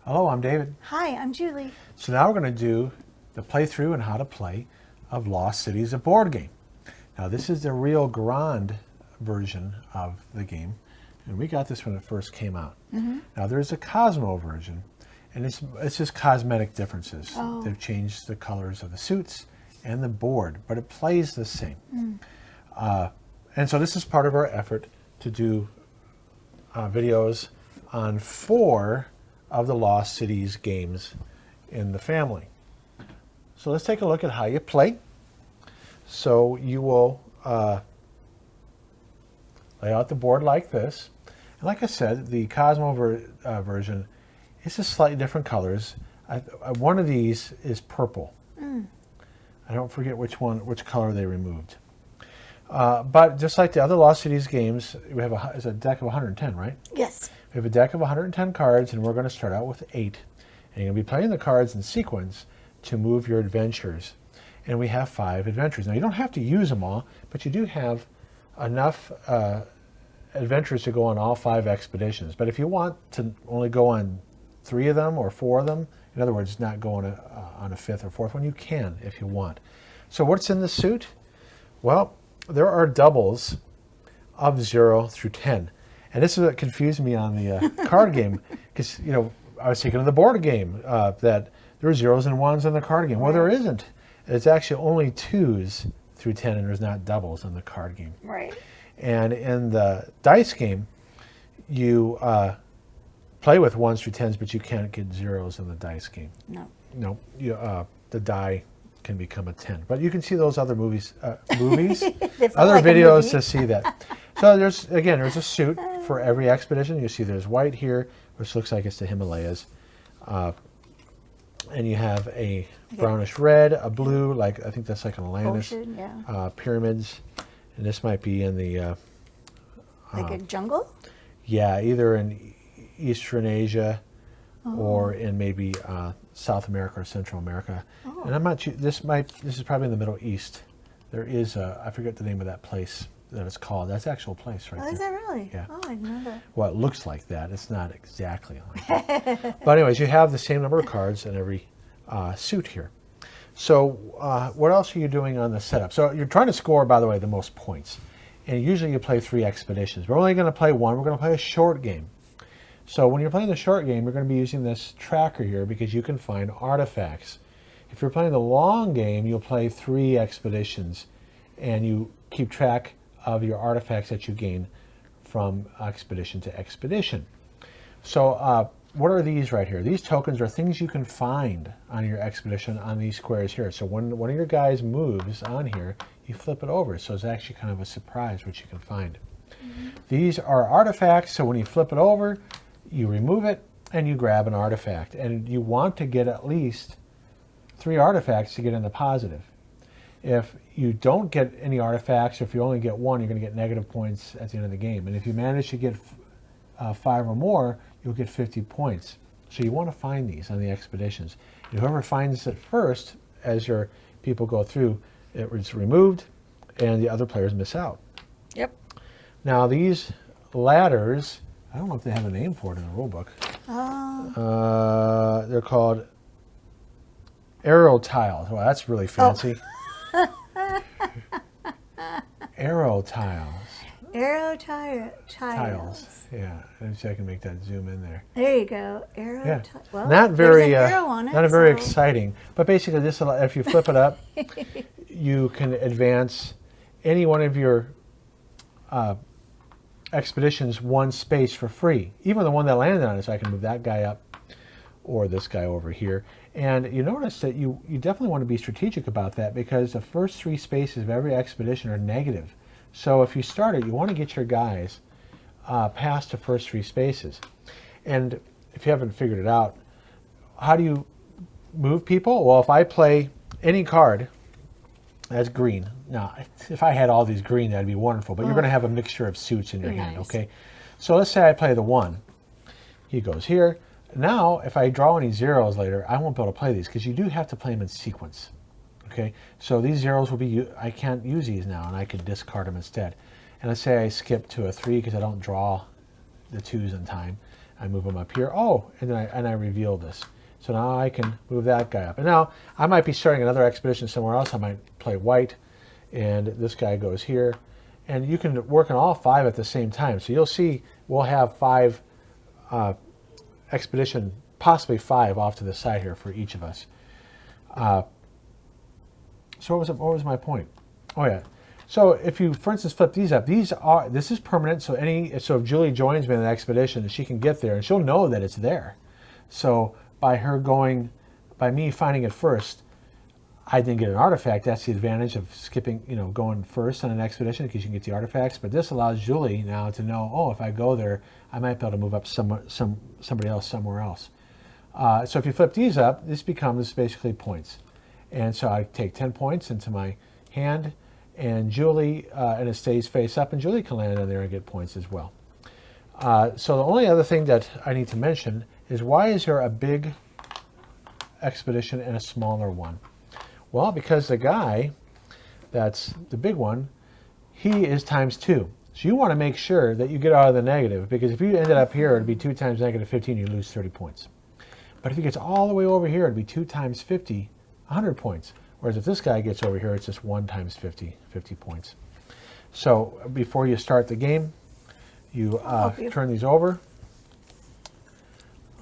Hello, I'm David. Hi, I'm Julie. So now we're going to do the playthrough and how to play of Lost Cities, a board game. Now this is the Rio Grande version of the game, and we got this when it first came out. Now there's a Cosmo version, and it's just cosmetic differences. Oh. They've changed the colors of the suits and the board, but it plays the same. And so this is part of our effort to do videos on 4 of the Lost Cities games in the family. So let's take a look at how you play. So you will lay out the board like this. And like I said, the Cosmo version is just slightly different colors. One of these is purple. I don't forget which color they removed. But just like the other Lost Cities games, we have it's a deck of 110, right? Yes. We have a deck of 110 cards, and we're going to start out with 8. And you're going to be playing the cards in sequence to move your adventures. And we have 5 adventures. Now, you don't have to use them all, but you do have enough adventures to go on all 5 expeditions. But if you want to only go on 3 of them or 4 of them, in other words, not go on a 5th or 4th one, you can if you want. So what's in the suit? Well, there are doubles of 0 through 10. And this is what confused me on the card game, because I was thinking of the board game that there are 0s and 1s in the card game. Well, there isn't. It's actually only 2s through 10, and there's not doubles in the card game. Right. And in the dice game, you play with 1s through 10s, but you can't get 0s in the dice game. No. No, the die can become a 10. But you can see those other movies, other like videos to see that. So there's a suit for every expedition. You see there's white here, which looks like it's the Himalayas. And you have a brownish red, a blue, I think that's like an Atlantis. Ocean, yeah. Pyramids. And this might be in the... like a jungle? Yeah, either in Eastern Asia or in maybe South America or Central America. And I'm not sure, this is probably in the Middle East. There is I forget the name of that place that it's called. That's the actual place right there. Is that really? Yeah. Oh, I didn't know that. Well, it looks like that. It's not exactly like that. But anyways, you have the same number of cards in every suit here. So what else are you doing on the setup? So you're trying to score, by the way, the most points. And usually you play 3 expeditions. We're only going to play 1. We're going to play a short game. So when you're playing the short game, you're going to be using this tracker here because you can find artifacts. If you're playing the long game, you'll play 3 expeditions, and you keep track of your artifacts that you gain from expedition to expedition. So what are these right here? These tokens are things you can find on your expedition on these squares here. So when one of your guys moves on here, you flip it over. So it's actually kind of a surprise what you can find. These are artifacts, so when you flip it over, you remove it and you grab an artifact. And you want to get at least 3 artifacts to get in the positive. If you don't get any artifacts, or if you only get 1, you're going to get negative points at the end of the game. And if you manage to get 5 or more, you'll get 50 points. So you want to find these on the expeditions. And whoever finds it first, as your people go through, it's removed and the other players miss out. Yep. Now these ladders, I don't know if they have a name for it in the rule book. They're called Aero Tiles. Well, that's really fancy. Aero Tiles. Aero Tiles. Yeah, let me see if I can make that zoom in there. There you go. Aero Yeah. Tiles. Well, Not very, there's an arrow on it, not very so- exciting. But basically, this if you flip it up, you can advance any one of your expeditions 1 space for free. Even the one that landed on it, so I can move that guy up or this guy over here. And you notice that you definitely want to be strategic about that, because the first 3 spaces of every expedition are negative. So if you start it, you want to get your guys past the first 3 spaces. And if you haven't figured it out, how do you move people? Well, if I play any card that's green. Now, if I had all these green, that'd be wonderful, but you're going to have a mixture of suits in your hand, okay? So let's say I play the 1. He goes here. Now, if I draw any 0s later, I won't be able to play these, because you do have to play them in sequence. Okay, so these 0s will be, I can't use these now, and I could discard them instead. And let's say I skip to a 3 because I don't draw the 2s in time. I move them up here. Oh, and then I reveal this. So now I can move that guy up. And now I might be starting another expedition somewhere else. I might play white, and this guy goes here. And you can work on all 5 at the same time. So you'll see we'll have 5 expedition, possibly 5 off to the side here for each of us. So what was my point? Oh yeah. So if you, for instance, flip these up, this is permanent. So if Julie joins me in an expedition, she can get there and she'll know that it's there. So by me finding it first, I didn't get an artifact. That's the advantage of skipping, going first on an expedition, because you can get the artifacts. But this allows Julie now to know, oh, if I go there, I might be able to move up somebody else somewhere else. So if you flip these up, this becomes basically points. And so I take 10 points into my hand, and Julie, and it stays face up, and Julie can land in there and get points as well. So the only other thing that I need to mention is, why is there a big expedition and a smaller one? Well, because the guy that's the big one, he is ×2. So you want to make sure that you get out of the negative, because if you ended up here, it'd be 2 times -15, you lose 30 points. But if he gets all the way over here, it'd be 2 times 50, 100 points. Whereas if this guy gets over here, it's just 1 times 50, 50 points. So before you start the game, you turn these over.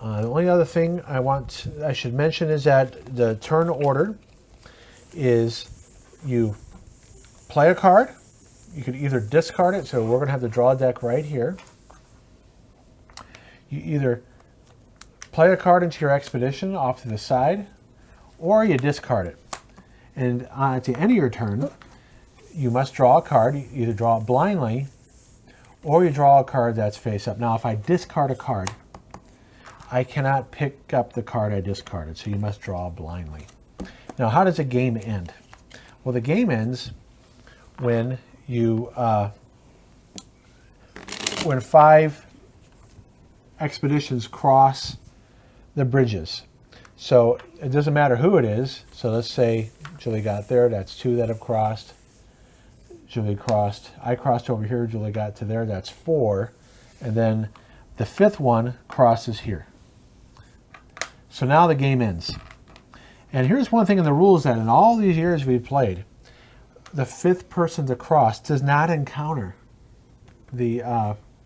The only other thing I should mention is that the turn order is, you play a card. You could either discard it, so we're going to have the draw deck right here. You either play a card into your expedition off to the side, or you discard it. And at the end of your turn, you must draw a card. You either draw it blindly, or you draw a card that's face up. Now, if I discard a card, I cannot pick up the card I discarded, so you must draw blindly. Now, how does a game end? Well, the game ends when when 5 expeditions cross the bridges. So it doesn't matter who it is. So let's say Julie got there. That's 2 that have crossed. Julie crossed. I crossed over here. Julie got to there. That's 4. And then the 5th one crosses here. So now the game ends. And here's one thing in the rules, that in all these years we've played, the 5th person to cross does not encounter the,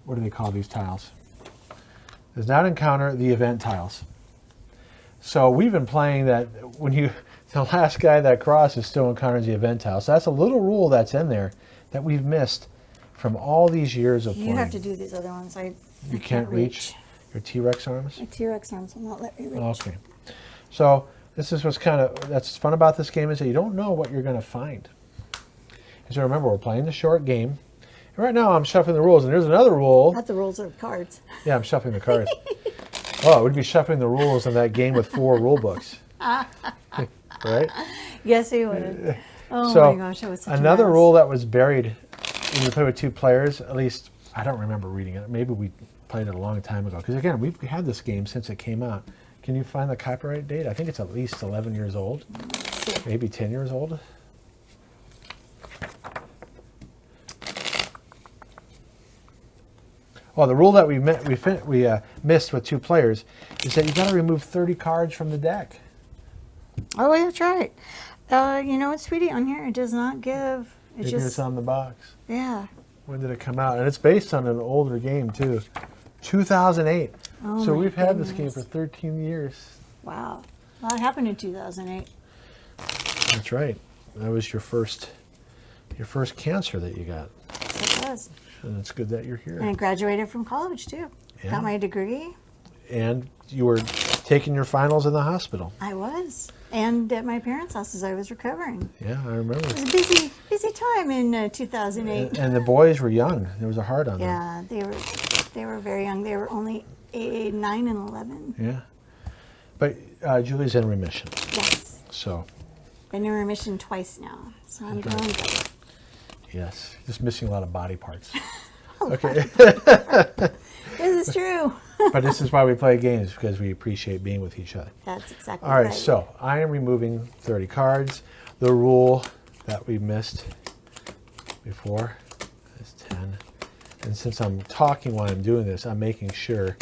what do they call these tiles? Does not encounter the event tiles. So we've been playing that the last guy that crosses still encounters the event tile. So that's a little rule that's in there that we've missed from all these years of playing. You have to do these other ones. You can't reach your T-Rex arms? My T-Rex arms will not let me reach. Okay. So this is that's fun about this game, is that you don't know what you're going to find. And so remember, we're playing the short game. And right now I'm shuffling the rules, and there's another rule. Not the rules of cards. Yeah, I'm shuffling the cards. Oh, it would be shuffling the rules in that game with 4 rule books. Right? Yes, he would. Oh so my gosh, that was such another a mess. rule that was buried when you play with 2 players, at least I don't remember reading it. Maybe we played it a long time ago. Because again, we've had this game since it came out. Can you find the copyright date? I think it's at least 11 years old. Maybe 10 years old. Well, the rule that we missed with 2 players is that you got to remove 30 cards from the deck. Oh, that's right. You know what, sweetie? On here, it does not give. It's on the box. Yeah. When did it come out? And it's based on an older game, too. 2008. Oh, so my we've had this game goodness. for 13 years. Wow. Well, it happened in 2008. That's right. That was your first cancer that you got. Yes, it was. And it's good that you're here. And I graduated from college, too. Yeah. Got my degree. And you were taking your finals in the hospital. I was. And at my parents' house as I was recovering. Yeah, I remember. It was a busy time in 2008. And the boys were young. There was a heart on them. Yeah, they were very young. They were only 8, 9, and 11. Yeah. But Julie's in remission. Yes. So. Been in remission twice now, so I'm doing good. Yes, just missing a lot of body parts. Okay. This is true. But this is why we play games, because we appreciate being with each other. That's exactly All right, right. so I am removing 30 cards. The rule that we missed before is 10. And since I'm talking while I'm doing this, I'm making sure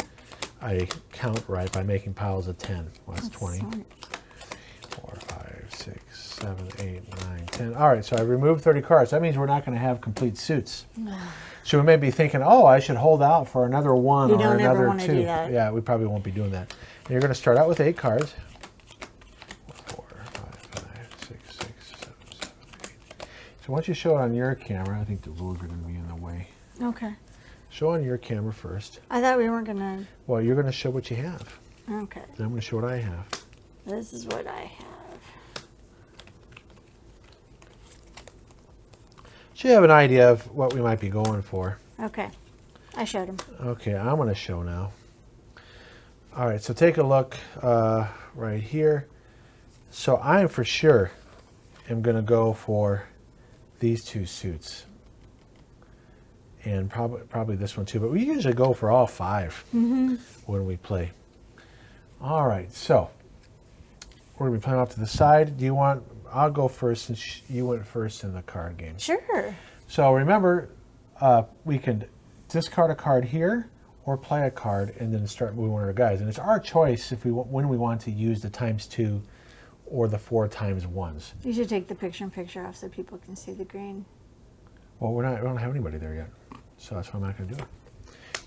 I count right by making piles of 10. Well, that's 20. Smart. 4, 5, 6, 7, 8, 9, 10. All right, so I removed 30 cards. That means we're not going to have complete suits. So we may be thinking, oh, I should hold out for another one You or don't ever another want to 2. do that. Yeah, we probably won't be doing that. And you're going to start out with 8 cards. 4, 5, 5, 6, 6, 7, 7, 8. So once you show it on your camera, I think the rules are going to be in the way. Okay. Show on your camera first. I thought we weren't gonna. Well, you're going to show what you have. Okay. And I'm going to show what I have. This is what I have. So you have an idea of what we might be going for. Okay. I showed him. Okay, I'm going to show now. All right, so take a look right here. So I for sure am going to go for these 2 suits. And probably this one too, but we usually go for all 5 when we play. All right, so we're going to be playing off to the side. Do you want, I'll go first since you went first in the card game. Sure. So remember, we can discard a card here or play a card and then start moving one of our guys. And it's our choice if when we want to use the ×2 or the 4 × 1s. You should take the picture-in-picture off so people can see the green. Well, we don't have anybody there yet, so that's why I'm not going to do it.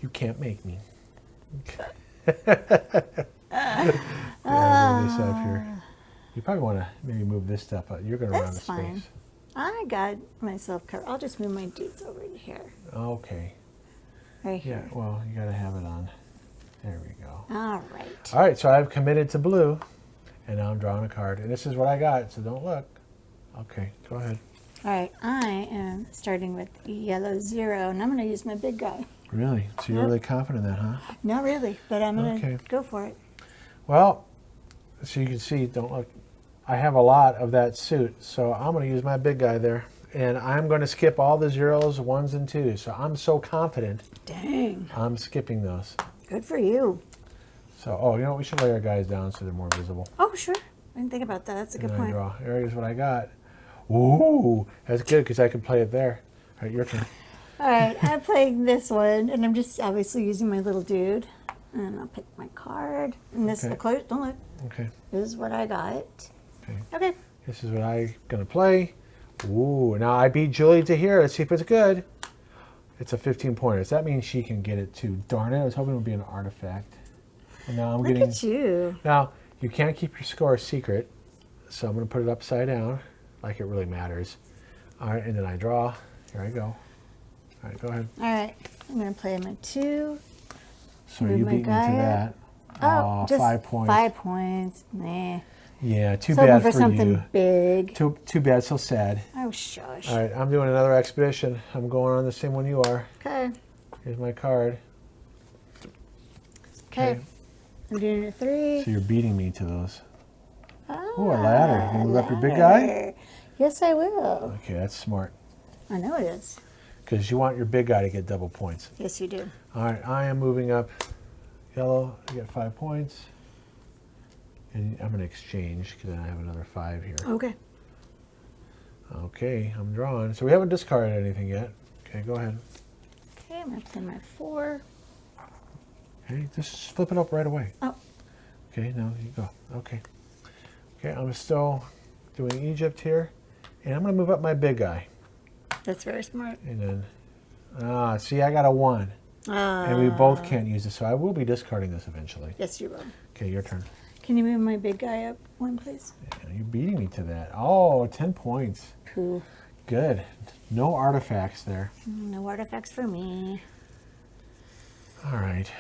You can't make me. Yeah, move this up here. You probably want to maybe move this stuff up. You're going to run out of That's space. fine. I got myself covered. I'll just move my dudes over to here. Okay. Right Yeah, here. well, you got to have it on. There we go. All right. All right, so I've committed to blue, and now I'm drawing a card. And this is what I got, so don't look. Okay, go ahead. All right. I am starting with yellow 0, and I'm going to use my big guy. Really? So you're Yep. really confident in that, huh? Not really, but I'm going to Okay. go for it. Well, so you can see, don't look. I have a lot of that suit, so I'm going to use my big guy there. And I'm going to skip all the 0s, 1s, and 2s. So I'm so confident. Dang. I'm skipping those. Good for you. So, oh, you know what? We should lay our guys down so they're more visible. Oh, sure. I didn't think about that. That's a good And I point. draw. Here's what I got. Ooh, that's good because I can play it there. All right, your turn. All right. I'm playing this one, and I'm just obviously using my little dude. And I'll pick my card. And this, Okay. close, don't look. Okay. This is what I got. Okay. Okay. This is what I'm going to play. Ooh, now I beat Julie to here. Let's see if it's good. It's a 15-pointer. So that means she can get it too. Darn it, I was hoping it would be an artifact. And now I'm Look getting... at you. Now, you can't keep your score secret. So I'm going to put it upside down, like it really matters. All right, and then I draw. Here I go. All right, go ahead. All right. I'm going to play my 2. So Move you my beat me to guy that. Oh, just 5 points. 5 points. Nah. Yeah, too Hoping bad for for something you. big. Too bad, so sad. Oh, shush. All right, I'm doing another expedition. I'm going on the same one you are. Okay. Here's my card. Okay. I'm doing a 3. So you're beating me to those. Oh, Ooh, a ladder. You move up your big guy? Yes, I will. Okay, that's smart. I know it is. Because you want your big guy to get double points. Yes, you do. All right, I am moving up yellow. I get 5 points. And I'm going to exchange because I have another 5 here. Okay. Okay, I'm drawing. So we haven't discarded anything yet. Okay, go ahead. Okay, I'm going to play my 4. Okay, just flip it up right away. Oh. Okay, now you go. Okay. Okay, I'm still doing Egypt here. And I'm going to move up my big guy. That's very smart. And then, see, I got a 1. And we both can't use it, so I will be discarding this eventually. Yes, you will. Okay, your turn. Can you move my big guy up 1, please? Yeah, you're beating me to that. Oh, 10 points. Pooh. Good. No artifacts there. No artifacts for me. All right.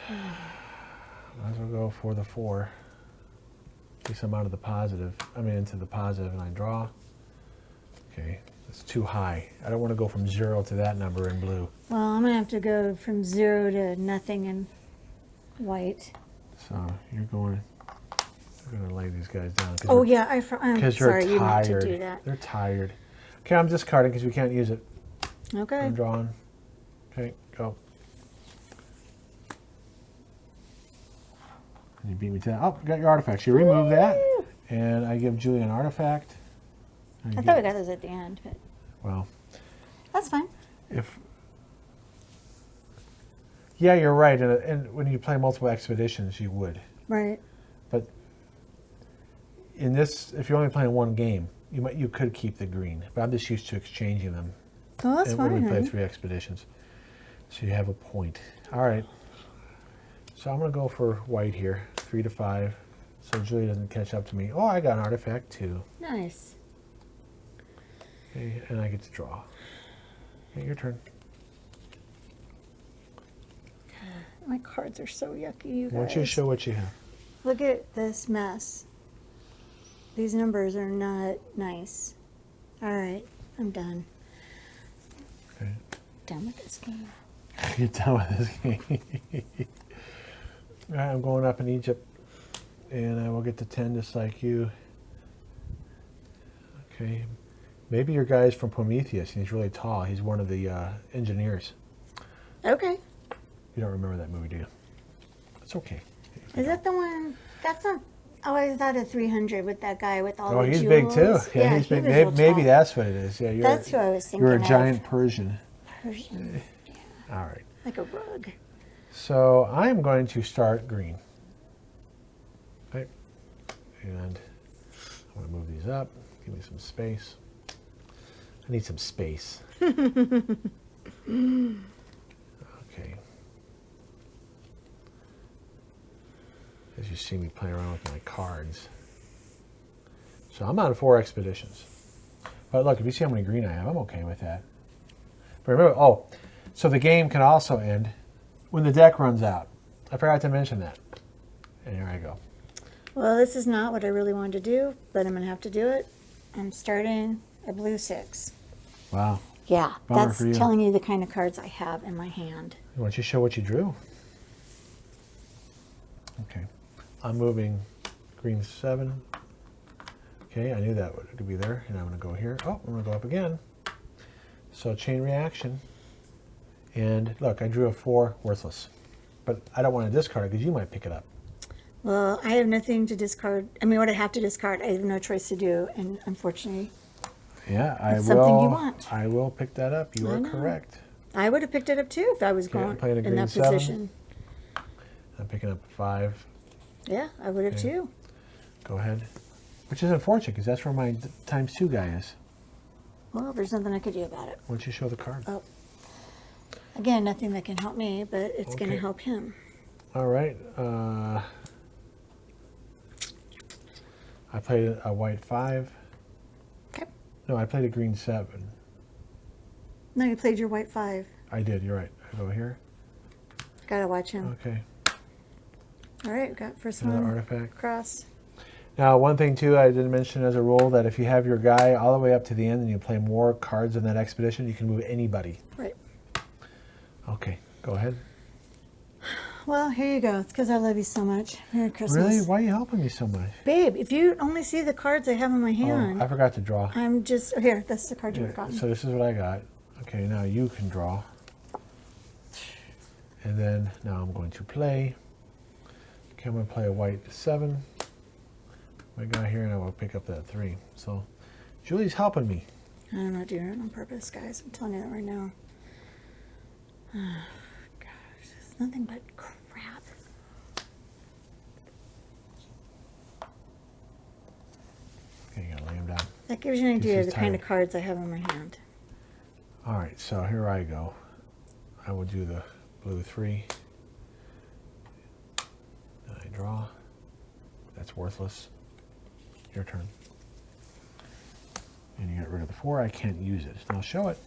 Might as well go for the 4. At least I'm out of the positive. I mean, into the positive, and I draw. Okay, that's too high. I don't want to go from 0 to that number in blue. Well, I'm going to have to go from 0 to nothing in white. So you're going to lay these guys down. Oh, yeah. I'm Because you're sorry, you meant tired. to do that. They're tired. Okay, I'm discarding because we can't use it. Okay. I'm drawing. Okay, go. And you beat me to that. Oh, you got your artifacts. You remove that, and I give Julie an artifact. I thought we got those at the end, but Well, that's fine. if Yeah, you're right. And when you play multiple expeditions, you would. Right. But in this, if you're only playing one game, you could keep the green. But I'm just used to exchanging them. Well, that's and fine. when we play honey. 3 expeditions. So you have a point. All right. So I'm going to go for white here, 3 to 5. So Julie doesn't catch up to me. Oh, I got an artifact too. Nice. Okay, and I get to draw. Okay, your turn. My cards are so yucky, you guys. Why don't you show what you have? Look at this mess. These numbers are not nice. All right, I'm done. Okay. Done with this game. You're done with this game. All right, I'm going up in Egypt, and I will get to 10 just like you. Okay. Maybe your guy's from Prometheus, and he's really tall. He's one of the engineers. Okay. You don't remember that movie, do you? It's okay. Is that the one? That's not. Oh, I thought of 300 with that guy with all Oh, the he's jewels. big too. Yeah, he's he big. was real Maybe tall. that's what it is. Yeah, That's who I was thinking You're a of. giant Persian. Persian. All right. Like a rug. So I'm going to start green. Okay. And I'm going to move these up. Give me some space. I need some space. Okay. As you see me playing around with my cards. So I'm on 4 expeditions. But look, if you see how many green I have, I'm okay with that. But remember, so the game can also end when the deck runs out. I forgot to mention that. And here I go. Well, this is not what I really wanted to do, but I'm going to have to do it. I'm starting a blue 6. Wow. Yeah, Bummer that's for you. telling you the kind of cards I have in my hand. Why don't you show what you drew? Okay. I'm moving green 7. Okay, I knew that would be there. And I'm going to go here. Oh, I'm going to go up again. So chain reaction. And look, I drew a 4, worthless. But I don't want to discard it because you might pick it up. Well, I have nothing to discard. I mean, what I have to discard, I have no choice to do. And unfortunately, Yeah, I will. It's something you want. I will pick that up. You I are know. correct. I would have picked it up too if I was Okay, I'm going playing a in green that 7. position. I'm picking up 5. Yeah, I would have Okay. too. Go ahead. Which is unfortunate because that's where my ×2 guy is. Well, there's nothing I could do about it. Why don't you show the card? Oh. Again, nothing that can help me, but it's going to Okay. help him. All right. I played a white 5. Okay. No, I played a green 7. No, you played your white 5. I did. You're right. I go here. Got to watch him. Okay. All right, got first Another one. artifact. Cross. Now, one thing too, I didn't mention as a rule that if you have your guy all the way up to the end and you play more cards in that expedition, you can move anybody. Right. Okay, go ahead. Well, here you go. It's because I love you so much. Merry Christmas. Really? Why are you helping me so much? Babe, if you only see the cards I have in my hand, Oh, I forgot to draw. I'm just... Oh, here, that's the card you've Yeah, gotten. so this is what I got. Okay, now you can draw. And then now I'm going to play. Okay, I'm going to play a white 7. My guy here, and I will pick up that 3. So Julie's helping me. I'm not doing it on purpose, guys. I'm telling you that right now. Oh, gosh, it's nothing but crap. Okay, you gotta lay him down. That gives you an idea of She's the kind of tired. cards I have in my hand. All right, so here I go. I will do the blue 3. Then I draw. That's worthless. Your turn. And you get rid of the 4. I can't use it. Now show it.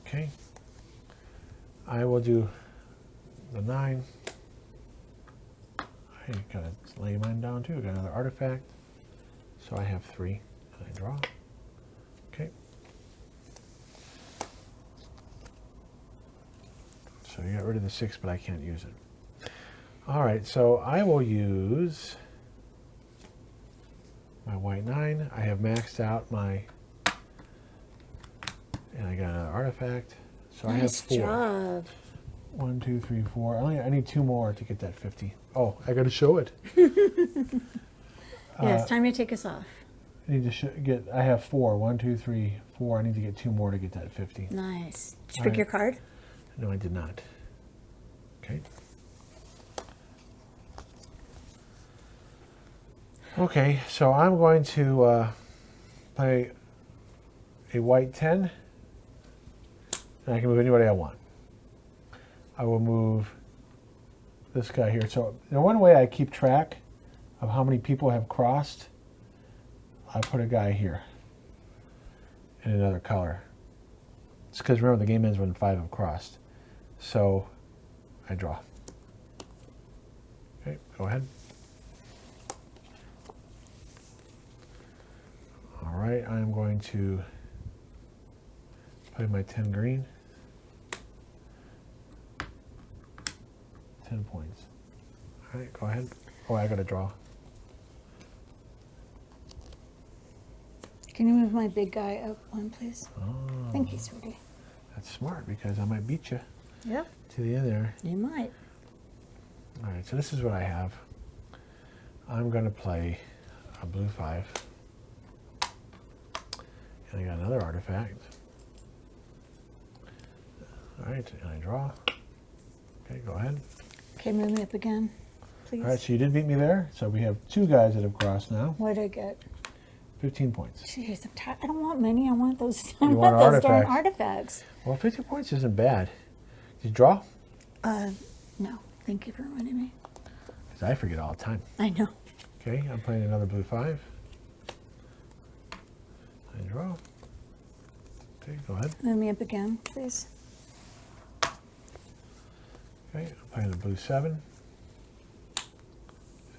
Okay. I will do the 9. I gotta lay mine down too. Got another artifact. So I have 3. And I draw. Okay. So you got rid of the 6, but I can't use it. All right, so I will use my white 9. I have maxed out my, and I got another artifact. So I have Nice 4. job. 1, 2, 3, 4. I need 2 more to get that 50. Oh, I got to show it. Yeah, it's time to take us off. I need to get. I have 4. 1, 2, 3, 4. I need to get 2 more to get that 50. Nice. Did you All pick right. your card? No, I did not. Okay. Okay, so I'm going to play a white 10, and I can move anybody I want. I will move this guy here. So the one way I keep track of how many people have crossed, I put a guy here in another color. It's because remember the game ends when 5 have crossed. So I draw. Okay, go ahead. All right, I'm going to play my 10 green. 10 points. All right, go ahead. Oh, I got to draw. Can you move my big guy up one, please? Oh, Thank you, sweetie. that's smart because I might beat you Yep. to the end there. You might. All right, so this is what I have. I'm going to play a blue 5. And I got another artifact. All right, and I draw. Okay, go ahead. Okay, move me up again, please. All right, so you did beat me there. So we have 2 guys that have crossed now. What did I get? 15 points. Jeez, I'm tired. I don't want many. I want those. I You want want those darn artifacts. artifacts. Well, 15 points isn't bad. Did you draw? No. Thank you for reminding me. Because I forget all the time. I know. Okay, I'm playing another blue 5. I draw. Okay, go ahead. Move me up again, please. Okay, I'm playing a blue 7. I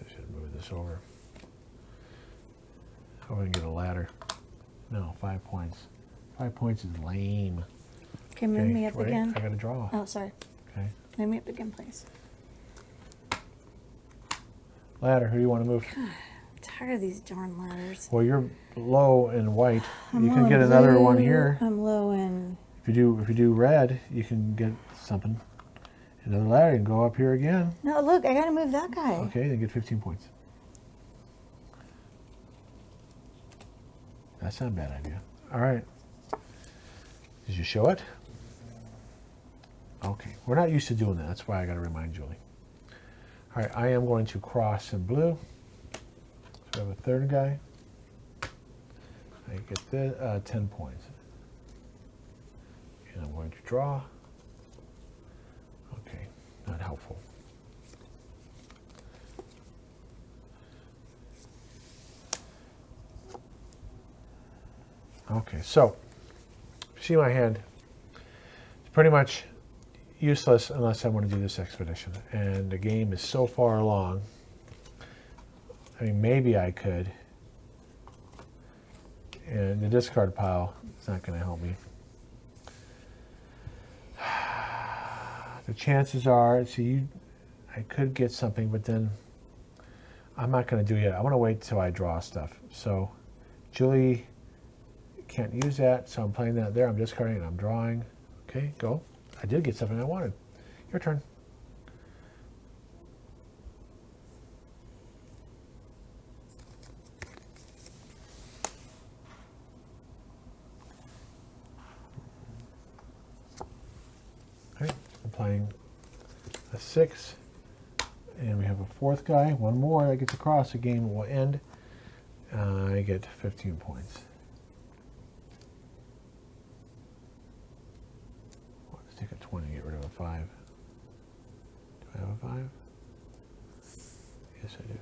should move this over. I'm going to get a ladder. No, 5 points. 5 points is lame. Okay, move me up wait, again. I got to draw. Oh, sorry. Okay. Move me up again, please. Ladder, who do you want to move? I'm tired of these darn ladders. Well, you're low in white. I'm You low can in get another one blue. here. I'm low in. If you do red, you can get something. Another ladder and go up here again. No, look, I gotta move that guy. Okay, then get 15 points. That's not a bad idea. All right. Did you show it? Okay, we're not used to doing that. That's why I got to remind Julie. All right, I am going to cross in blue. So I have a third guy. I get the 10 points. And I'm going to draw. Okay, not helpful. Okay, so see my hand. It's pretty much useless unless I want to do this expedition. And the game is so far along. I mean, maybe I could. And the discard pile is not going to help me. The chances are, see, I could get something, but then I'm not going to do it yet. I want to wait till I draw stuff. So Julie can't use that, so I'm playing that there. I'm discarding and I'm drawing. Okay, go. I did get something I wanted. Your turn. Okay, I'm playing a 6, and we have a 4th guy. One more that gets across, the game will end. I get 15 points. Let's take a 20 and get rid of a 5. Do I have a 5? Yes, I do.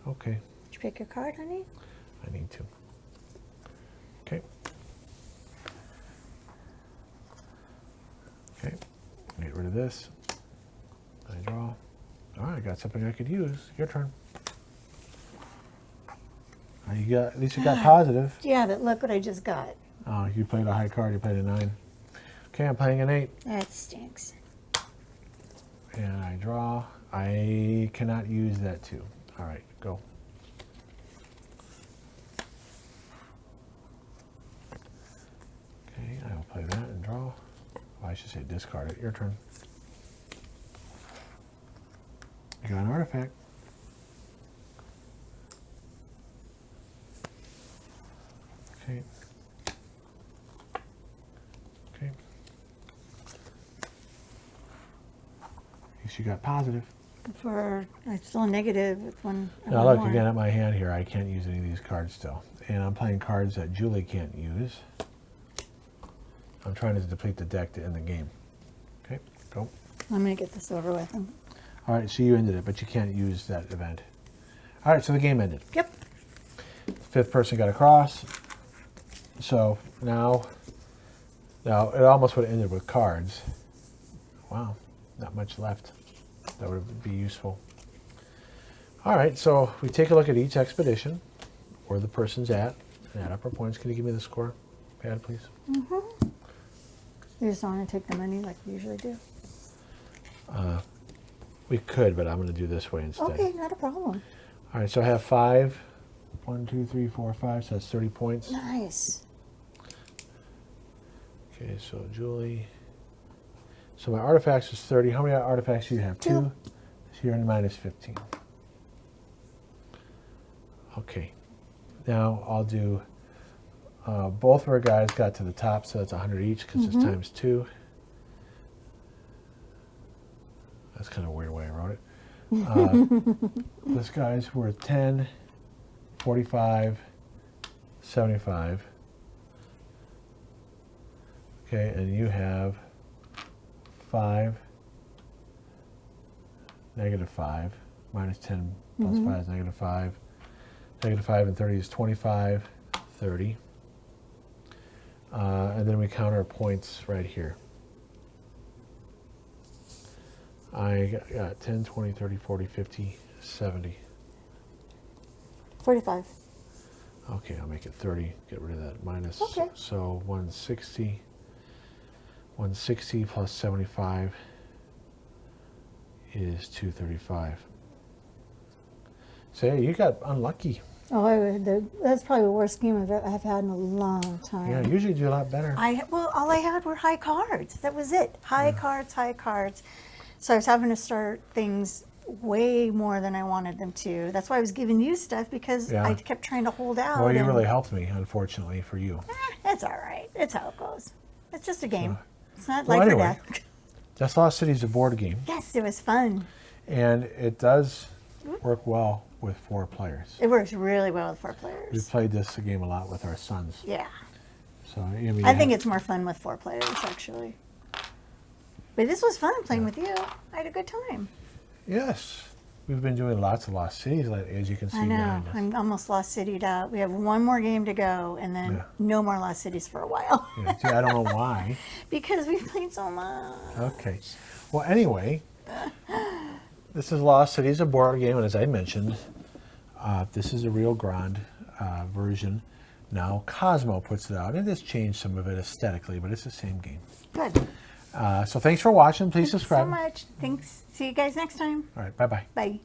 Okay, Did you pick your card, honey? I need to. Okay. Okay, get rid of this. I draw. All right, I got something I could use. Your turn. You got, at least you got positive. Yeah, but look what I just got. Oh, you played a high card. You played a 9. Okay, I'm playing an 8. That stinks. And I draw. I cannot use that too. All right, go. Okay, I will play that and draw. Well, I should say discard it. Your turn. You got an artifact. Okay. Okay. you got positive. I'm still a negative with one. Now one look, more. again at my hand here, I can't use any of these cards still. And I'm playing cards that Julie can't use. I'm trying to deplete the deck to end the game. Okay, go. I'm going to get this over with. All right, so you ended it, but you can't use that event. All right, so the game ended. Yep. Fifth person got across. So now it almost would have ended with cards. Wow, not much left. That would be useful. All right, so we take a look at each expedition, where the person's at, and add up our points. Can you give me the score pad, please? Mm-hmm. You just want to take the money like we usually do? We could, but I'm going to do this way instead. Okay, not a problem. All right, so I have 5. 1, 2, 3, 4, 5, so that's 30 points. Nice. Okay, so Julie. So my artifacts is 30. How many artifacts do you have? 2. So you're in minus 15. Okay. Now I'll do, both of our guys got to the top, so that's 100 each because it's times 2. That's kind of a weird way I wrote it. This guy's worth 10, 45, 75. Okay, and you have 5, negative 5, minus 10 plus 5 is negative 5. Negative 5 and 30 is 25, 30. And then we count our points right here. I got 10, 20, 30, 40, 50, 70. 45. Okay, I'll make it 30. Get rid of that minus. Okay. So 160. 160 plus 75 is 235. So you got unlucky. Oh, that's probably the worst game I've had in a long time. Yeah, usually do a lot better. Well, all I had were high cards. That was it. High cards, high cards. So I was having to start things way more than I wanted them to. That's why I was giving you stuff, because I kept trying to hold out. Well, you really helped me, unfortunately, for you. It's all right. It's how it goes. It's just a game. It's not Well, life anyway, or death. Just Lost City is a board game, Yes, it was fun. and it does work well with 4 players. It works really well with 4 We players. played this game a lot with our sons. Yeah. So I mean, I think it's more fun with 4 players, actually. But this was fun playing with you. I had a good time. yes, we've been doing lots of Lost Cities lately, as you can see I know. behind us. I'm almost Lost City'd out. We have one more game to go, and then no more Lost Cities for a while. Yeah, see, I don't know why. Because we've played so much. Okay. Well, anyway, this is Lost Cities, a board game, and as I mentioned, this is a Rio Grande version. Now Cosmo puts it out. It has changed some of it aesthetically, but it's the same game. Good. So thanks for watching. Please Thanks subscribe. so much. Thanks. See you guys next time. All right. Bye-bye. Bye.